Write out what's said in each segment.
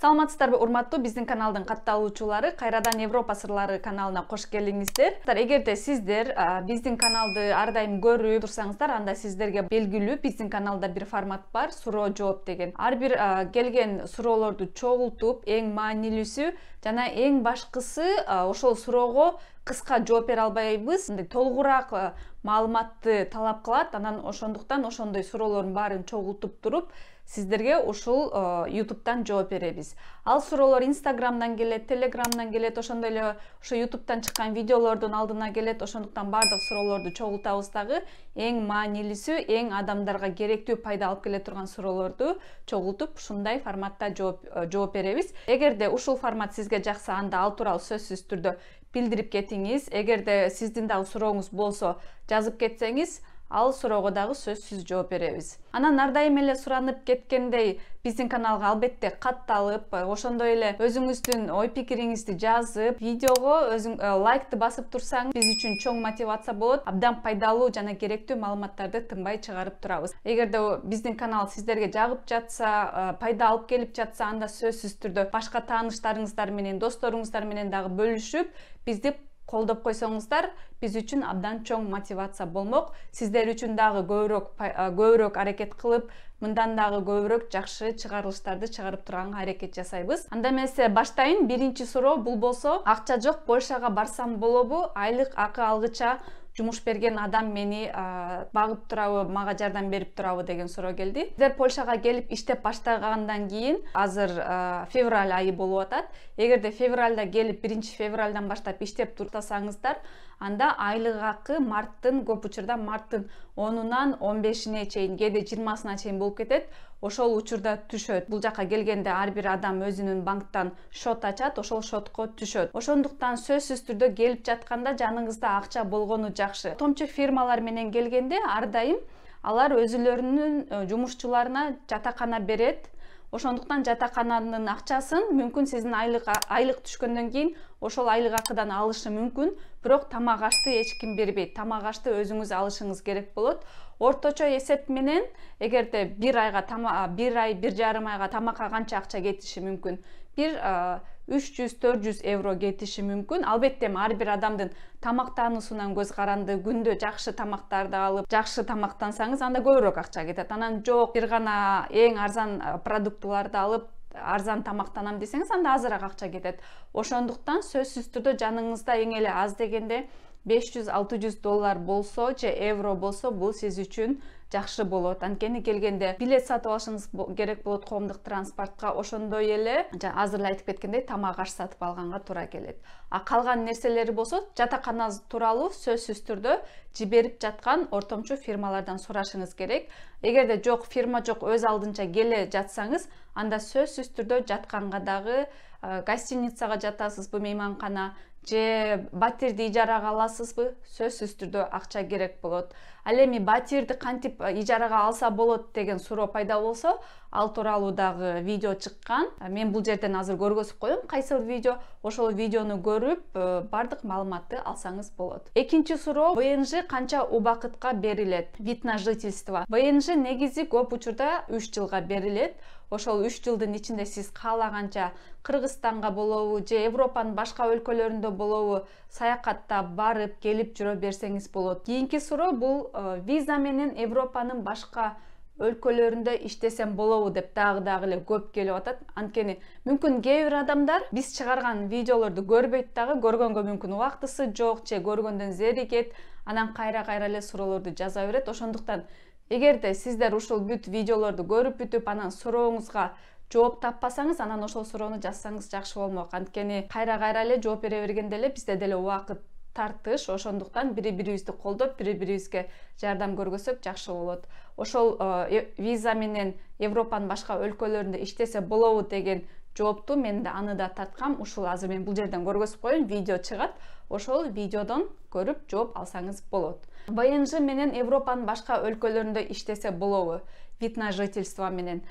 Саламатсыздарбы, урматтуу биздин каналдын катталуучулары, кайрадан Европа сырлары каналына кош келиңиздер. Эгерде сиздер биздин каналды ар дайым көрүп турсаңыздар, анда сиздерге белгилүү биздин каналда бир формат бар, суроо жооп деген. Ар бир келген суроолорду чогултуп, эң маанилүүсү жана эң башкысы ошол суроого кыска жооп бере албайбыз, толугураак маалыматты талап кылат. Анан ошондуктан ошондой суроолордун баарын чогултуп туруп, сиздерге ушул YouTube'дан жооп беребиз. Ал суроолор Instagram'дан келет, Telegram'дан келет, ошондой эле ошо YouTube'дан чыккан видеолордун алдына келет. Ошондуктан бардык суроолорду чогултабыз дагы. Эң маанилүүсү, эң адамдарга керектүү пайда алып келе турган суроолорду чогултуп, ушундай форматта жооп беребиз. Эгерде ушул формат сизге жакса, анда ал тууралуу сөзсүз түрдө билдирип кетиңиз. Эгерде сиздин дагы сурооңуз болсо, жазып кетсеңиз, ал суроого дагы сөзсүз жооп беребиз. Анан ар дайым эле суранып кеткендей, биздин каналга албетте катталып, ошондой эле өзүңүздүн ой пикириңизди жазып, видеого лайкты басып турсаң, биз үчүн чоң мотивация болот. Абдан пайдалуу жана керектүү маалыматтарды тынбай чыгарып турабыз. Эгерде биздин канал сиздерге жагып жатса, пайда алып келип жатса, анда сөзсүз түрдө башка тааныштарыңыздар менен, досторуңуздар менен дагы бөлүшүп, бизди колдоп койсоңуздар, биз үчүн абдан чоң мотивация болмок. Сиздер үчүн дагы көбүрөөк аракет кылып, мындан дагы көбүрөөк жакшы чыгарылыштарды чыгарып турганга аракет жасайбыз. Анда эмесе баштайын. Биринчи суроо бул болсо: акча жок, Польшага барсам болобу? Айлык акы алгыча жумуш берген адам мени багып турабы, мага жардам берип турабы деген суроо келди. Сиздер Польшага келип иштеп баштагандан кийин, азыр февраль айы болуп атат. Эгерде февралда келип 1-февралдан баштап иштеп турсаңыздар, анда айлык акы марттын, көп учурда марттын 10-унан 15-ине чейин, кээде 20-сына чейин болуп кетет. Ошол учурда түшөт. Бул жака келгенде ар бир адам өзүнүн банктан шот ачат, ошол шотко түшөт. Ошондуктан сөзсүз түрдө келип жатканда жаныңызда акча болгону жакшы. Томчу фирмалар менен келгенде ар дайым алар өзүлөрүнүн жумушчуларына жатакана берет. Ошондуктан жатакананын акчасын мүмкүн сиздин айлык түшкөндөн кийин ошол айлык акыдан алышы мүмкүн, бирок тамак ашты эч ким бербейт. Тамак ашты өзүңүз алышыңыз керек болот. Орточо эсеп менен, эгерде бир ай, 1,5 айга тамакка канча акча кетиши мүмкүн? 300-400 евро кетиши мүмкүн. Албетте ар бир адамдын тамактануусунан көз каранды. Күндө жакшы тамактарды алып, жакшы тамактансаңыз, анда көбүрөөк акча кетет. Анан жок, бир гана эң арзан продуктыларды алып, арзан тамактанам десеңиз, анда азыраак акча кетет. Ошондуктан сөзсүз түрдө жаныңызда эң эле аз дегенде $500-600 болсо же евро болсо, бул сиз үчүн жакшы болот. Анткени келгенде билет сатып алышыңыз керек болот коомдук транспортко, ошондой эле азыр эле айтып кеткендей тамак аш сатып алганга туура келет. А калган нерселери болсо, жатакана тууралуу сөзсүз түрдө жиберип жаткан ортомчу фирмалардан сурашыңыз керек. Эгерде жок, фирма жок, өз алдынча келе жатсаңыз, анда сөзсүз түрдө жатканга дагы гостиницага жатасызбы, мейманкана же батирди ижарага аласызбы, сөзсүз түрдө акча керек болот. Ал эми батирди кантип ижарага алса болот деген суроо пайда болсо, ал тууралуу дагы видео чыккан. Мен бул жерден азыр көргөзүп коем кайсыл видео. Ошол видеону көрүп, бардык маалыматты алсаңыз болот. Экинчи суроо: ВНЖ канча убакытка берилет? Вид на жительство. ВНЖ негизи көп учурда 3 жылга берилет. Ошол 3 жылдын ичинде сиз каалаганча Кыргызстанга болобу же Европанын башка өлкөлөрүндө болобу саякатта барып, келип жүрө берсеңиз болот. Кийинки суроо бул: виза менен Европанын башка өлкөлөрүндө иштесем болобу деп дагы эле көп келип атат. Анткени мүмкүн кээ бир адамдар биз чыгарган видеолорду көрбөйт дагы, көргөнгө мүмкүн убактысы жок же көргөндөн зеригет, анан кайра эле суроолорду жаза берет. Ошондуктан эгерде сиздер ушул бүт видеолорду көрүп бүтүп, анан сурооңузга жооп таппасаңыз, анан ошол суроону жазсаңыз жакшы болмок. Анткени кайра эле жооп бере бергенде эле бизде деле убакыт тартыш. Ошондуктан бири-бирибизди колдоп, бири-бирибизге жардам көргөзсөк жакшы болот. Ошол виза менен Европанын башка өлкөлөрүндө иштесе болобу деген жоопту мен да аны да тарткам. Ушул азыр мен бул жерден көргөзүп коеюн, видео чыгат. Ошол видеодон көрүп жооп алсаңыз болот. ВНЖ менен Европанын башка өлкөлөрүндө иштесе болобу? Вид на жительство менен.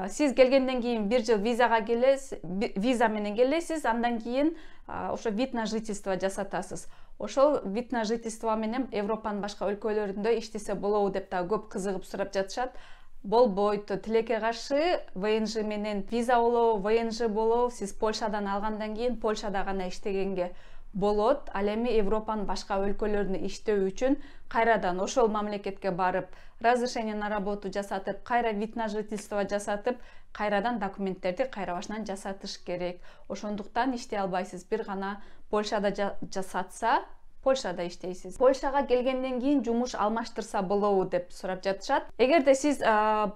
Сиз келгенден кийин 1 жыл виза менен келесиз, андан кийин ошо вид на жительство жасатасыз. Ошол вид на жительство менен Европанын башка өлкөлөрүндө иштесе болобу деп да көп кызыгып сурап жатышат. болбойт. Тилекке каршы ВНЖ менен виза болобу, ВНЖ болобу, сиз Польшадан алгандан кийин Польшада гана иштегенге болот. Ал эми Европанын башка өлкөлөрүндө иштөө үчүн кайрадан ошол мамлекетке барып, разрешение на работу жасатып, кайра вид на жительство жасатып, кайрадан документтерди кайра башынан жасатыш керек. Ошондуктан иштей албайсыз. Бир гана Польшада жасатса, Польшада иштейсиз. Польшага келгенден кийин жумуш алмаштырса болобу деп сурап жатышат. Эгерде сиз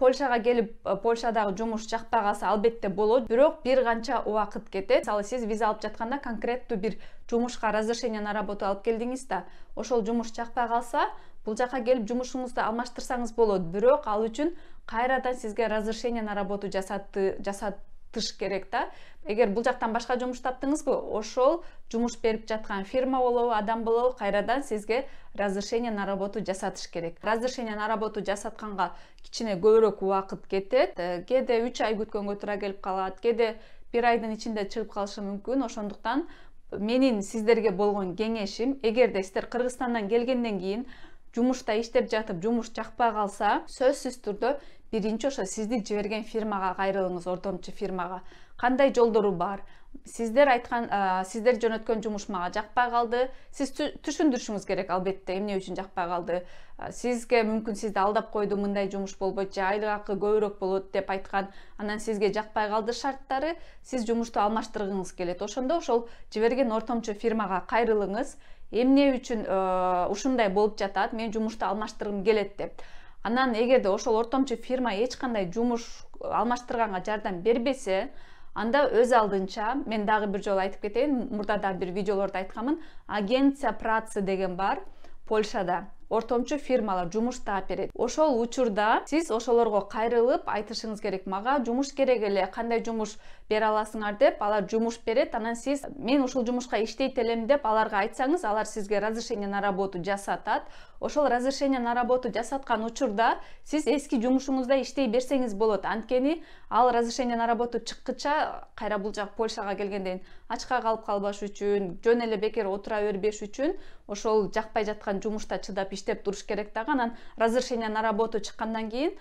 Польшага келип, Польшадагы жумуш жакпай калса, албетте болот, бирок бир канча убакыт кетет. Мисалы, сиз виза алып жатканда конкреттүү бир жумушка разрешение на работу алып келдиңиз да, ошол жумуш жакпай калса, бул жака келип жумушуңузду алмаштырсаңыз болот, бирок ал үчүн кайрадан сизге разрешение на работу жасатыш керек да. Эгер бул жактан башка жумуш таптыңызбы, ошол жумуш берип жаткан фирма болобу, адам болобу, кайрадан сизге разрешение на работу жасатыш керек. Разрешение на работу жасатканга кичине көбүрөөк убакыт кетет. Кээде 3 ай күткөнгө туура келип калат, кээде 1 айдын ичинде чыгып калышы мүмкүн. Ошондуктан менин сиздерге болгон кеңешим, эгерде сиздер Кыргызстандан келгенден кийин жумушта иштеп жатып, жумуш жакпай калса, сөзсүз түрдө биринчи ошо сизди жиберген фирмага кайрылыңыз, ортомчу фирмага. Кандай жолдору бар? Сиздер айткан, сиздер жөнөткөн жумуш мага жакпай калды. Сиз түшүндүрүшүңүз керек, албетте, эмне үчүн жакпай калды. Сизге мүмкүн сизди алдап койду, мындай жумуш болбойт, же айлык акы көбүрөөк болот деп айткан. Анан сизге жакпай калды шарттары, сиз жумушту алмаштыргыңыз келет. Ошондо ошол жиберген ортомчу фирмага кайрылыңыз. Эмне үчүн ушундай болуп жатат, мен жумушту алмаштыргым келет деп. Анан эгерде ошол ортомчу фирма эч кандай жумуш алмаштырганга жардам бербесе, анда өз алдынча, мен дагы бир жолу айтып кетейин, мурда да бир видеолордо айтканмын, агенция працы деген бар Польшада. Ортомчу фирмалар жумуш таап берет. Ошол учурда сиз ошолорго кайрылып айтышыңыз керек, мага жумуш керек эле, кандай жумуш бере аласыңар деп, алар жумуш берет. Анан сиз мен ушул жумушка иштейт элем деп аларга айтсаңыз, алар сизге разрешение на работу жасатат. Ошол разрешение на работу жасаткан учурда сиз эски жумушуңузда иштей берсеңиз болот. Анткени ал разрешение на работу чыккыча кайра бул жак Польшага келгенден ачка калып калбаш үчүн, жөн эле бекер отура бербеш үчүн ошол жакпай жаткан жумушта чыдап иштеп туруш керек дагы. Анан разрешение на работу чыккандан кийин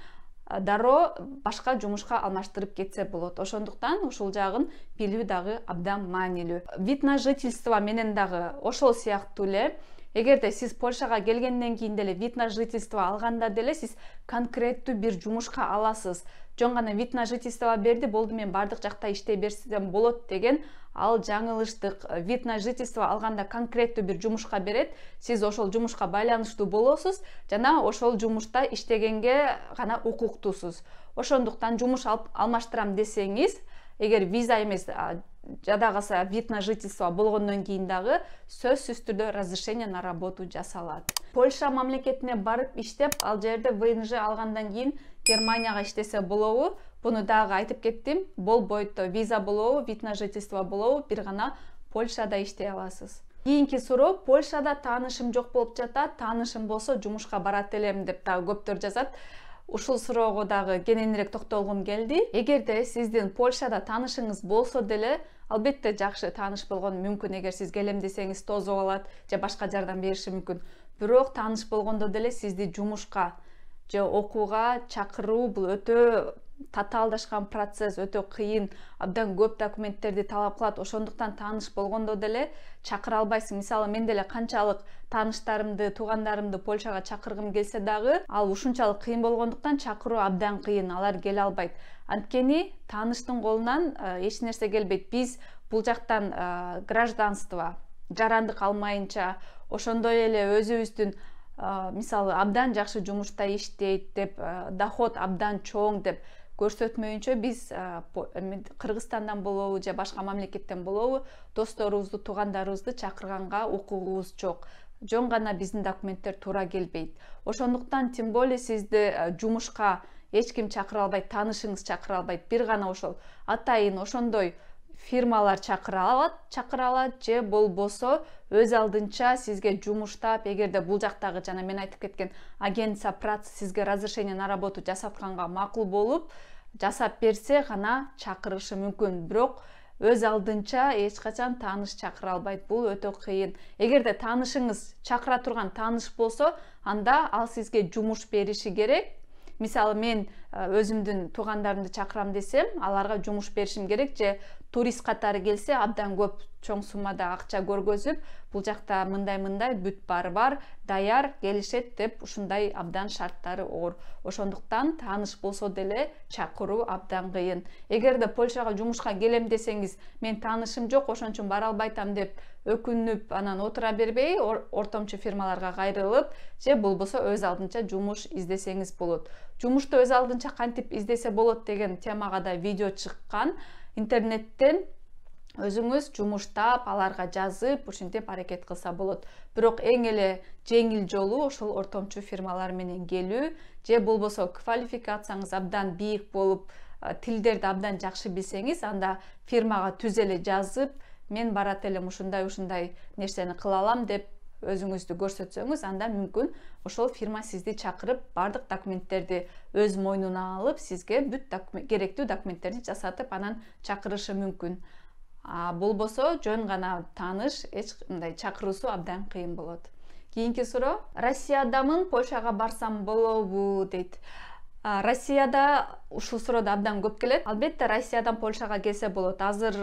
дароо башка жумушка алмаштырып кетсе болот. Ошондуктан ушул жагын билүү дагы абдан маанилүү. Вид на жительство менен дагы ошол сыяктуу эле. Эгерде сиз Польшага келгенден кийин деле вид на жительство алганда деле сиз конкреттүү бир жумушка аласыз. Жөн гана вид на жительство берди, болду, мен бардык жакта иштей берсем болот деген ал жаңылыштык. Вид на жительство алганда конкреттүү бир жумушка берет. Сиз ошол жумушка байланыштуу болосуз жана ошол жумушта иштегенге гана укуктуусуз. Ошондуктан жумуш алмаштырам десеңиз, эгер виза эмес, жада калса вид на жительство болгондон кийин дагы сөзсүз түрдө разрешение на работу жасалат. Польша мамлекетине барып иштеп, ал жерде ВНЖ алгандан кийин Германияга иштесе болобу? Буну дагы айтып кеттим. Болбойт, виза болобу, вид на жительство болобу, бир гана Польшада иштей аласыз. Кийинки суроо: Польшада таанышым жок болуп жатат, таанышым болсо жумушка барат элем деп дагы көптөр жазат. Ушул суроого дагы кененирээк токтолгум келди. Эгерде сиздин Польшада таанышыңыз болсо деле, албетте жакшы тааныш болгон мүмкүн, эгер сиз келем десеңиз тосуп алат же башка жардам бериши мүмкүн. Бирок тааныш болгондо деле сизди жумушка же окууга чакыруу бул өтө татаалдашкан процесс, өтө кыйын, абдан көп документтерди талап кылат. Ошондуктан тааныш болгондо деле чакыра албайсың. Мисалы, мен деле канчалык тааныштарымды, туугандарымды Польшага чакыргым келсе дагы, ал ушунчалык кыйын болгондуктан чакыруу абдан кыйын, алар келе албайт. Анткени тааныштын колунан эч нерсе келбейт. Биз бул жактан гражданство, жарандык алмайынча, ошондой эле өзүбүздүн мисалы абдан жакшы жумушта иштейт деп, доход абдан чоң деп көрсөтмөйүнчө биз Кыргызстандан болобу же башка мамлекеттен болобу досторубузду, туугандарыбызды чакырганга укугубуз жок. Жөн гана биздин документтер туура келбейт. Ошондуктан тем более сизди жумушка эч ким чакыра албайт, таанышыңыз чакыра албайт. Бир гана ошол атайын ошондой фирмалар чакыра алат же болбосо өз алдынча сизге жумуштап, эгерде бул жактагы жана мен айтып кеткен агенция працы сизге разрешение на работу жасатканга макул болуп жасап берсе гана чакырышы мүмкүн. Бирок өз алдынча эч качан тааныш чакыра албайт. Бул өтө кыйын. Эгерде таанышыңыз чакыра турган тааныш болсо, анда ал сизге жумуш бериши керек. мисалы мен өзүмдүн туугандарымды чакырам десем, аларга жумуш беришим керек же турист катары келсе абдан көп чоң суммада акча көргөзүп, бул жакта мындай бүт баары бар, даяр келишет деп ушундай абдан шарттары оор. Ошондуктан тааныш болсо деле чакыруу абдан кыйын. Эгерде Польшага жумушка келем десеңиз, мен таанышым жок, ошон үчүн бара албайтам деп өкүнүп, анан отура бербей, ортомчу фирмаларга кайрылып, же болбосо өз алдынча жумуш издесеңиз болот. Жумушту өз алдынча кантип издесе болот деген темага да видео чыккан. Интернеттен өзүңүз жумуштап, аларга жазып, ушинтип аракет кылса болот. Бирок эң эле жеңил жолу ошол ортомчу фирмалар менен келүү, же болбосо квалификацияңыз абдан бийик болуп, тилдерди абдан жакшы билсеңиз, анда фирмага түз эле жазып, мен барат элем ушундай нерсени кыла алам деп өзүңүздү көрсөтсөңүз, анда мүмкүн ошол фирма сизди чакырып, бардык документтерди өз мойнуна алып, сизге бүт керектүү документтерди жасатып, анан чакырышы мүмкүн. Болбосо жөн гана тааныш, эч кандай чакыруусу абдан кыйын болот. Кийинки суроо: Россиядамын, Польшага барсам болобу дейт. Россияда ушул суроо абдан көп келет. Албетте Россиядан Польшага келсе болот. Азыр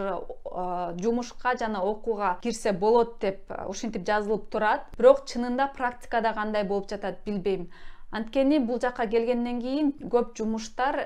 жумушка жана окууга кирсе болот деп ушинтип жазылып турат. Бирок чынында практикада кандай болуп жатат билбейм. Анткени бул жакка келгенден кийин көп жумуштар,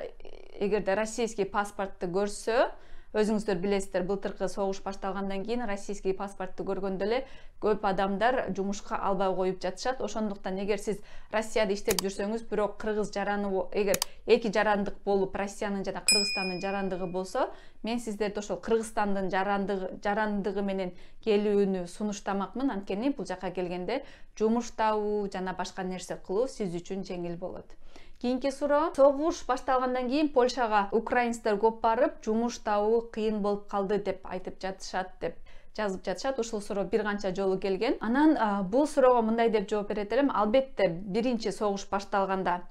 эгерде российский паспортты көрсө, өзүңүздөр билесиздер, былтыркы согуш башталгандан кийин российский паспортты көргөндө эле көп адамдар жумушка албай коюп жатышат. Ошондуктан эгер сиз Россияда иштеп жүрсөңүз, бирок кыргыз жараны, эгер эки жарандык болуп, Россиянын жана Кыргызстандын жарандыгы болсо, мен сиздерди ошол Кыргызстандын жарандыгы менен келүүнү сунуштамакмын. Анткени бул жака келгенде жумуш табуу жана башка нерсе кылуу сиз үчүн жеңил болот. Кийинки суроо: согуш башталгандан кийин Польшага украинецтер көп барып, жумуш табуу кыйын болуп калды деп айтып жатышат, деп жазып жатышат. Ушул суроо бир канча жолу келген. Анан бул суроого мындай деп жооп берет элем. Албетте биринчи согуш башталганда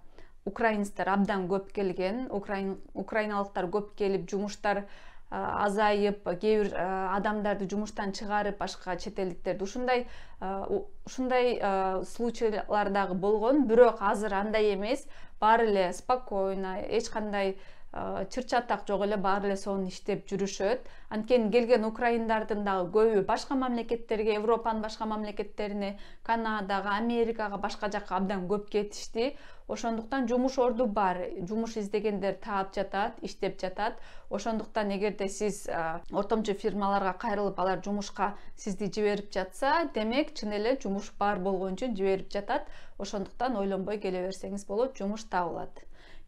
украинецтер абдан көп келген, украиналыктар көп келип, жумуштар азайып, кээ бир адамдарды жумуштан чыгарып, башка чет элдиктерди ушундай случайлар дагы болгон. Бирок азыр андай эмес, баары эле спокойно, эч кандай чыр-чатак жок эле, баары эле сонун иштеп жүрүшөт. Анткени келген украиндардын дагы көбү башка мамлекеттерге, Европанын башка мамлекеттерине, Канадага, Америкага, башка жакка абдан көп кетишти. Ошондуктан жумуш орду бар, жумуш издегендер таап жатат, иштеп жатат. Ошондуктан эгерде сиз ортомчу фирмаларга кайрылып, алар жумушка сизди жиберип жатса, демек чын эле жумуш бар болгон үчүн жиберип жатат. Ошондуктан ойлонбой келе берсеңиз болот, жумуш табылат.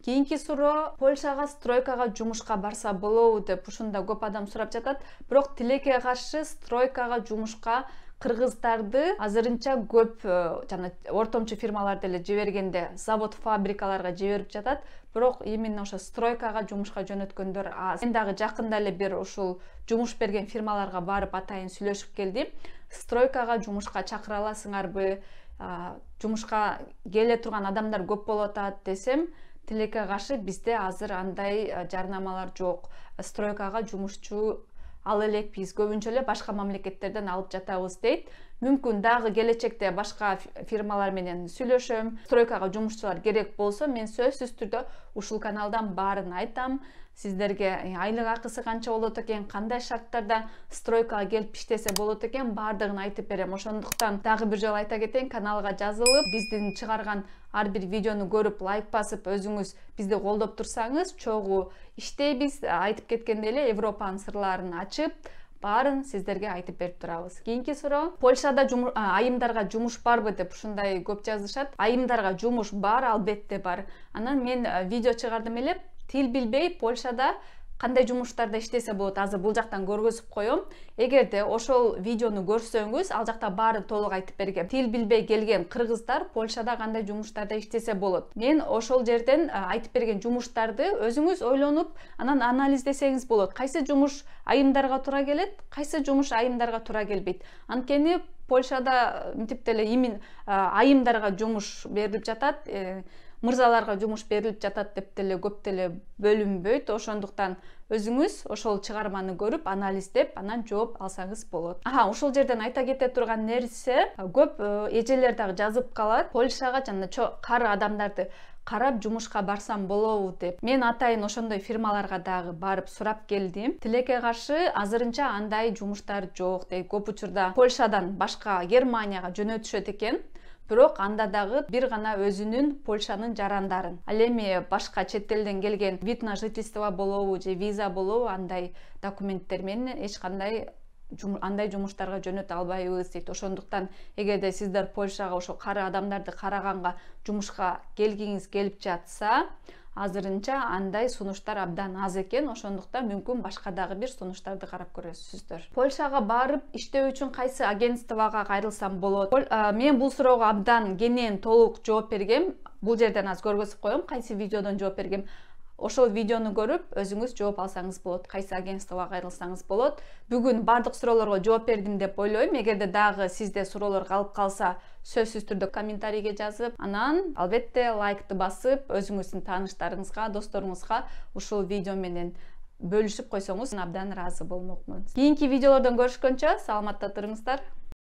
Кийинки суроо: Польшага стройкага жумушка барса болобу деп ушунда көп адам сурап жатат. Бирок тилекке каршы стройкага жумушка кыргыздарды азырынча көп жана ортомчу фирмалар деле жибергенде завод, фабрикаларга жиберип жатат. Бирок именно ошо стройкага жумушка жөнөткөндөр аз. Мен дагы жакында эле бир ушул жумуш берген фирмаларга барып атайын сүйлөшүп келдим. Стройкага жумушка чакыра аласыңарбы? Жумушка келе турган адамдар көп болуп атат десем, тилекке каршы бизде азыр андай жарнамалар жок. Стройкага жумушчу ал элекпиз, көбүнчө эле башка мамлекеттерден алып жатабыз дейт. Мүмкүн дагы келечекте башка фирмалар менен сүйлөшөм. Стройкага жумушчулар керек болсо, мен сөзсүз түрдө ушул каналдан баарын айтам. Сиздерге айлык акысы канча болот экен, кандай шарттарда стройкага келип иштесе болот экен, баардыгын айтып берем. Ошондуктан дагы бир жолу айта кетейин, каналга жазылып, биздин чыгарган ар бир видеону көрүп, лайк басып, өзүңүз бизди колдоп турсаңыз, чогуу иштейбиз. Айтып кеткендей эле Европанын сырларын ачып, баарын сиздерге айтып берип турабыз. Кийинки суроо: Польшада айымдарга жумуш барбы деп ушундай көп жазышат. Айымдарга жумуш бар, албетте бар. Анан мен видео чыгардым эле, тил билбей Польшада кандай жумуштарда иштесе болот, азыр бул жактан көргөзүп коем. Эгерде ошол видеону көрсөңүз, ал жакта баарын толук айтып бергем. Тил билбей келген кыргыздар Польшада кандай жумуштарда иштесе болот. Мен ошол жерден айтып берген жумуштарды өзүңүз ойлонуп, анан анализдесеңиз болот. Кайсы жумуш айымдарга туура келет, кайсы жумуш айымдарга туура келбейт. Анткени Польшада мынтип деле айымдарга жумуш берилип жатат, мырзаларга жумуш берилип жатат деп деле көп деле бөлүнбөйт. Ошондуктан өзүңүз ошол чыгарманы көрүп, анализдеп, анан жооп алсаңыз болот. Ушул жерден айта кете турган нерсе, көп эжелер дагы жазып калат. Польшага жана кары адамдарды карап жумушка барсам болобу деп. Мен атайын ошондой фирмаларга дагы барып сурап келдим. Тилекке каршы азырынча андай жумуштар жок дейт. Көп учурда Польшадан башка Германияга жөнөтүшөт экен. Бирок анда дагы бир гана өзүнүн Польшанын жарандарын. Ал эми башка чет элден келген вид на жительство болобу же виза болобу андай документтер менен эч кандай андай жумуштарга жөнөтө албайбыз дейт. Ошондуктан эгерде сиздер Польшага ошо кары адамдарды караганга жумушка келгиңиз келип жатса, азырынча андай сунуштар абдан аз экен. Ошондуктан мүмкүн башка дагы бир сунуштарды карап көрөсүздөр. Польшага барып иштөө үчүн кайсы агентствага кайрылсам болот? Мен бул суроого абдан кенен толук жооп бергем. Бул жерден аз көргөзүп коем, кайсы видеодон жооп бергем. Ошол видеону көрүп өзүңүз жооп алсаңыз болот, кайсы агентствага кайрылсаңыз болот. Бүгүн бардык суроолорго жооп бердим деп ойлойм. Эгерде дагы сизде суроолор калып калса, сөзсүз түрдө комментарийге жазып, анан албетте лайкты басып, өзүңүздүн тааныштарыңызга, досторуңузга ушул видео менен бөлүшүп койсоңуз абдан ыраазы болмокмун. Кийинки видеолордон көрүшкөнчө саламатта туруңуздар.